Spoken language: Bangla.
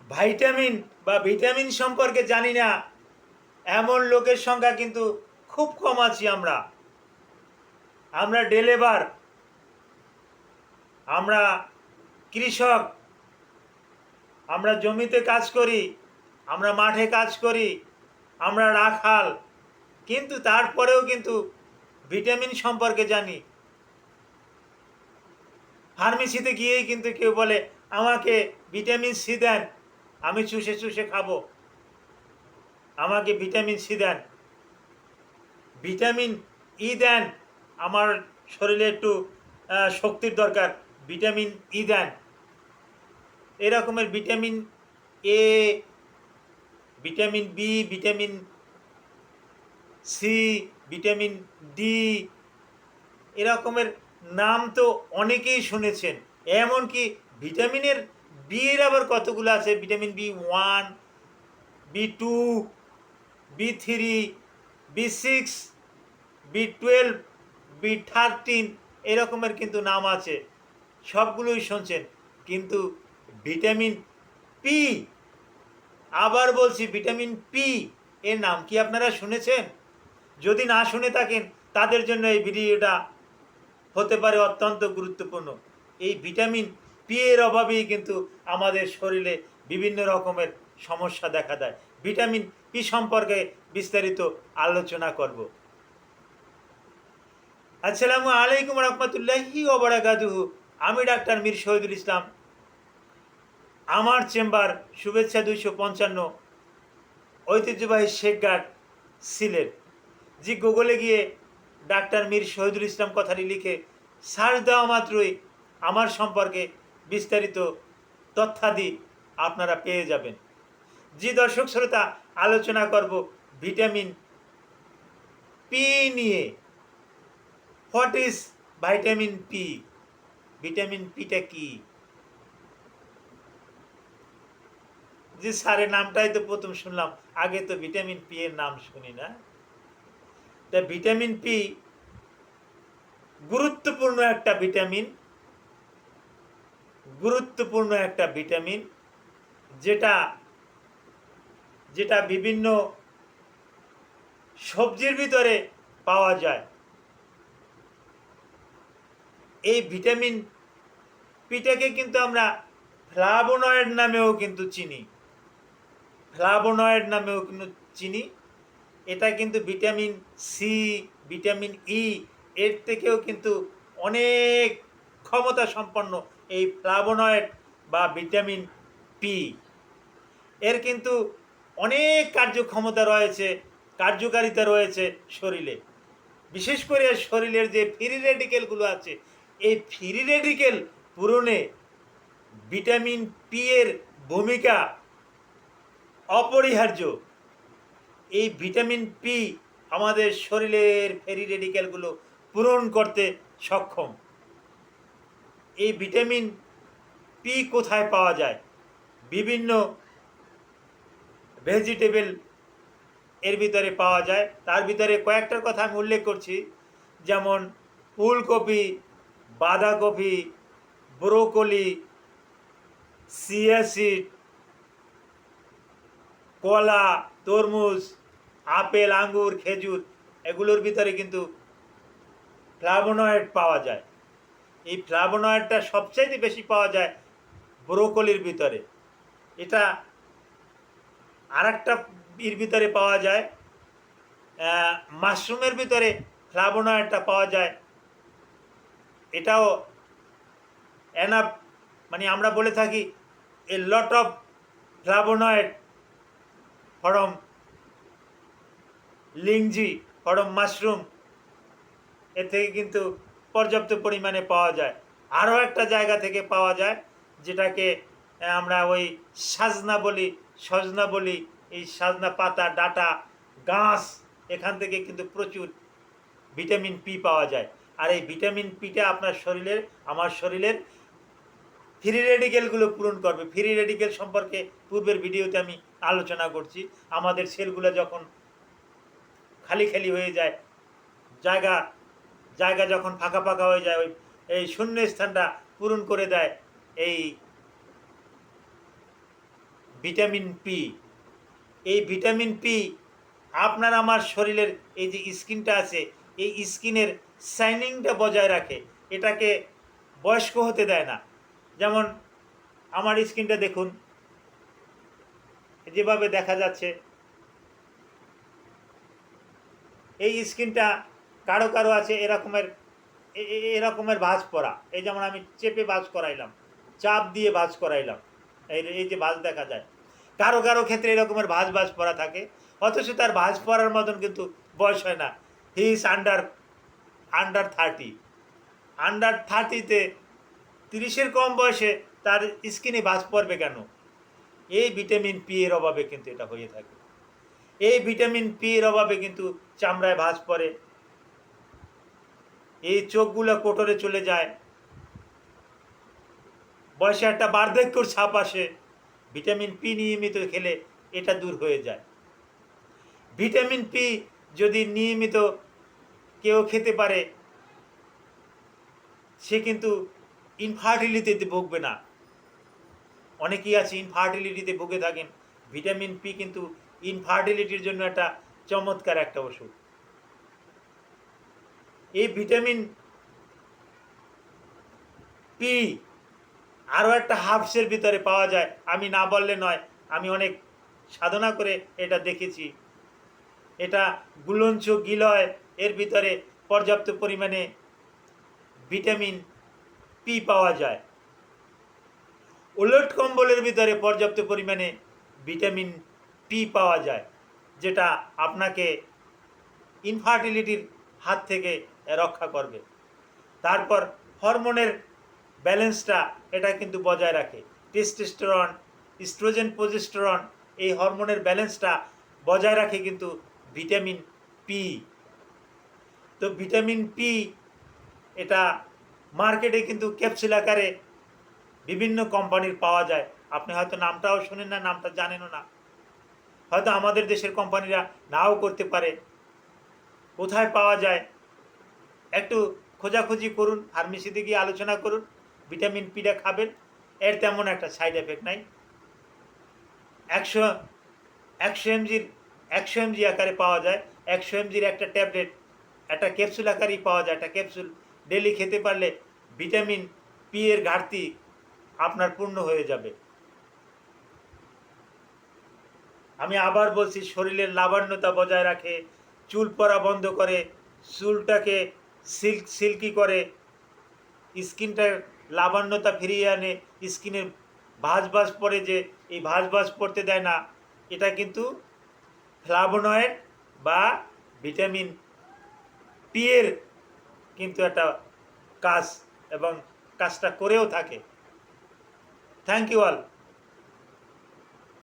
ভাইটামিন বা ভিটামিন সম্পর্কে জানি না এমন লোকের সংখ্যা কিন্তু খুব কম আছি। আমরা ডেলেবার, আমরা কৃষক, আমরা জমিতে কাজ করি, আমরা মাঠে কাজ করি, আমরা রাখাল, কিন্তু তারপরেও কিন্তু ভিটামিন সম্পর্কে জানি। ফার্মেসিতে গিয়েই কিন্তু কেউ বলে আমাকে ভিটামিন সি দেন, আমি চুষে চুষে খাবো, আমাকে ভিটামিন সি দেন, ভিটামিন ই দেন, আমার শরীরে একটু শক্তির দরকার, ভিটামিন ই দেন। এরকমের vitamin A, vitamin B, vitamin C, vitamin D, এরকমের নাম তো অনেকেই শুনেছেন। এমনকি ভিটামিনের বি এর আবার কতগুলো আছে, vitamin B 1, B 2, B 3, B 6, B 12, B 13, এরকমের কিন্তু নাম আছে, সবগুলোই শুনছেন। কিন্তু ভিটামিন পি, আবার বলছি ভিটামিন পি, এর নাম কি আপনারা শুনেছেন? যদি না শুনে থাকেন তাদের জন্য এই ভিডিওটা হতে পারে অত্যন্ত গুরুত্বপূর্ণ। এই ভিটামিন পি এর অভাবেই কিন্তু আমাদের শরীরে বিভিন্ন রকমের সমস্যা দেখা দেয়। ভিটামিন পি সম্পর্কে বিস্তারিত আলোচনা করব। আসসালামু আলাইকুম রহমতুল্লাহি ওয়া বারাকাতুহু। আমি ডাক্তার মীর শহীদুল ইসলাম। আমার চেম্বার শুভেচ্ছা 255, ঐতিহ্যবাহী শেখঘাট, সিলেট। জি গুগলে গিয়ে ডাক্তার মীর শহীদুল ইসলাম কথাটি লিখে সার্চ দেওয়া মাত্রই আমার সম্পর্কে বিস্তারিত তথ্যাদি আপনারা পেয়ে যাবেন। জি দর্শক শ্রোতা, আলোচনা করব ভিটামিন পি নিয়ে। What is vitamin P? Vitamin পিটা কি? জি স্যারের নামটাই তো প্রথম শুনলাম, আগে তো ভিটামিন পি এর নাম শুনি না। তা ভিটামিন পি গুরুত্বপূর্ণ একটা ভিটামিন, গুরুত্বপূর্ণ একটা ভিটামিন, যেটা যেটা বিভিন্ন সবজির ভিতরে পাওয়া যায়। এই ভিটামিন পিটাকে কিন্তু আমরা ফ্লাভোনয়েড নামেও কিন্তু চিনি, ফ্লাভোনয়েড নামেও কিন্তু চিনি। এটা কিন্তু ভিটামিন সি, ভিটামিন ই এর থেকেও কিন্তু অনেক ক্ষমতা সম্পন্ন এই ফ্লাভোনয়েড বা ভিটামিন পি। এর কিন্তু অনেক কার্যক্ষমতা রয়েছে, কার্যকারিতা রয়েছে শরীরে। বিশেষ করে শরীরের যে ফ্রি রেডিকেলগুলো আছে, এই ফ্রি রেডিকেল পূরণে ভিটামিন পি এর ভূমিকা অপরিহার্য। এই ভিটামিন পি আমাদের শরীরের ফ্রি রেডিকেলগুলো পূরণ করতে সক্ষম। এই ভিটামিন পি কোথায় পাওয়া যায়? বিভিন্ন ভেজিটেবল এর ভিতরে পাওয়া যায়। তার ভিতরে কয়েকটার কথা আমি উল্লেখ করছি, যেমন ফুলকপি, বাঁধাকপি, ব্রোকলি, চিয়া সিড, কলা, তরমুজ, আপেল, আঙ্গুর, খেজুর, এগুলোর ভিতরে কিন্তু ফ্লাভোনয়েড পাওয়া যায়। এই ফ্লাভোনয়েডটা সবচাইতে বেশি পাওয়া যায় ব্রোকলির ভিতরে। এটা আরেকটা এর ভিতরে পাওয়া যায়, মাশরুমের ভিতরে ফ্লাভোনয়েডটা পাওয়া যায়। এটাও এনাফ, মানে আমরা বলে থাকি a lot of flavonoid from lingzhi, from mushroom, এ থেকে কিন্তু পর্যাপ্ত পরিমাণে পাওয়া যায়। আরও একটা জায়গা থেকে পাওয়া যায়, যেটাকে আমরা ওই সাজনা বলি, সজনা বলি। এই সাজনা পাতা, ডাটা, গাছ, এখান থেকে কিন্তু প্রচুর ভিটামিন পি পাওয়া যায়। আর এই ভিটামিন পিটা আপনার শরীরের, আমার শরীরের ফ্রি রেডিকেলগুলো পূরণ করবে। ফ্রি রেডিকেল সম্পর্কে পূর্বের ভিডিওতে আমি আলোচনা করছি। আমাদের সেলগুলো যখন খালি খালি হয়ে যায়, জায়গা জায়গা যখন ফাঁকা ফাঁকা হয়ে যায়, ওই এই শূন্য স্থানটা পূরণ করে দেয় এই ভিটামিন পি। এই ভিটামিন পি আপনার আমার শরীরের এই যে স্কিনটা আছে, এই স্কিনের শাইনিংটা বজায় রাখে, এটাকে বয়স্ক হতে দেয় না। যেমন আমার স্কিনটা দেখুন, যেভাবে দেখা যাচ্ছে, এই স্কিনটা কারো কারো আছে এরকমের ভাঁজ পড়া। এই যেমন আমি চেপে ভাঁজ করাইলাম, চাপ দিয়ে ভাঁজ করাইলাম, এই যে ভাঁজ দেখা যায়। কারো কারো ক্ষেত্রে এরকমের ভাঁজ ভাঁজ পড়া থাকে, অথচ তার ভাঁজ পড়ার মতন কিন্তু বয়স হয় না। He is under 30। আন্ডার 30-তে 30-এর কম বয়সে তার স্কিনে ভাঁজ পড়বে কেন? এই ভিটামিন পি এর অভাবে কিন্তু এটা হয়ে থাকে। এই ভিটামিন পি এর অভাবে কিন্তু চামড়ায় ভাঁজ পড়ে, এই চোখগুলো কোটরে চলে যায়, বয়সে একটা বার্ধক্যর ছাপ আসে। ভিটামিন পি নিয়মিত খেলে এটা দূর হয়ে যায়। ভিটামিন পি যদি নিয়মিত কেউ খেতে পারে, সে কিন্তু ইনফার্টিলিটিতে ভুগবে না। অনেকেই আছে ইনফার্টিলিটিতে ভুগে থাকেন, ভিটামিন পি কিন্তু ইনফার্টিলিটির জন্য একটা চমৎকার একটা ওষুধ। এই ভিটামিন পি আরও একটা হার্বসের ভিতরে পাওয়া যায়, আমি না বললে নয়, আমি অনেক সাধনা করে এটা দেখেছি। এটা গুলঞ্চ গিলয় এর ভিতরে পর্যাপ্ত পরিমাণে ভিটামিন পি পাওয়া যায়। উলট কম্বলের ভিতরে পর্যাপ্ত পরিমাণে ভিটামিন পি পাওয়া যায়, যেটা আপনাকে ইনফার্টিলিটির হাত থেকে রক্ষা করবে। তারপর হরমোনের ব্যালেন্সটা এটা কিন্তু বজায় রাখে। টেস্টোস্টেরন, ইস্ট্রোজেন, প্রোজেস্টেরন, এই হরমোনের ব্যালেন্সটা বজায় রাখে কিন্তু ভিটামিন পি। তো ভিটামিন পি এটা মার্কেটে কিন্তু ক্যাপসুল আকারে বিভিন্ন কোম্পানির পাওয়া যায়। আপনি হয়তো নামটাও শোনেন না, নামটা জানেনও না, হয়তো আমাদের দেশের কোম্পানিরা নাও করতে পারে। কোথায় পাওয়া যায় একটু খোঁজাখুঁজি করুন, ফার্মেসিতে গিয়ে আলোচনা করুন, ভিটামিন পিটা খাবেন, এর তেমন একটা সাইড এফেক্ট নাই। 100 mg আকারে পাওয়া যায়। 100 mg একটা ট্যাবলেট, একটা ক্যাপসুল আকারেই পাওয়া যায়। একটা ক্যাপসুল ডেলি খেতে পারলে ভিটামিন পি এর ঘাটতি আপনার পূর্ণ হয়ে যাবে। আমি আবার বলছি, শরীরের লাবণ্যতা বজায় রাখে, চুল পড়া বন্ধ করে, চুলটাকে সিল্কি করে, স্কিনটার লাবণ্যতা ফিরিয়ে আনে, স্কিনের ভাঁজ ভাঁজ পড়ে যে এই ভাঁজ ভাঁজ পড়তে দেয় না। এটা কিন্তু ফ্লাভোনয়েড বা ভিটামিন পি এর কিন্তু একটা কাজ, এবং কাজটা করেও থাকে। Thank you all.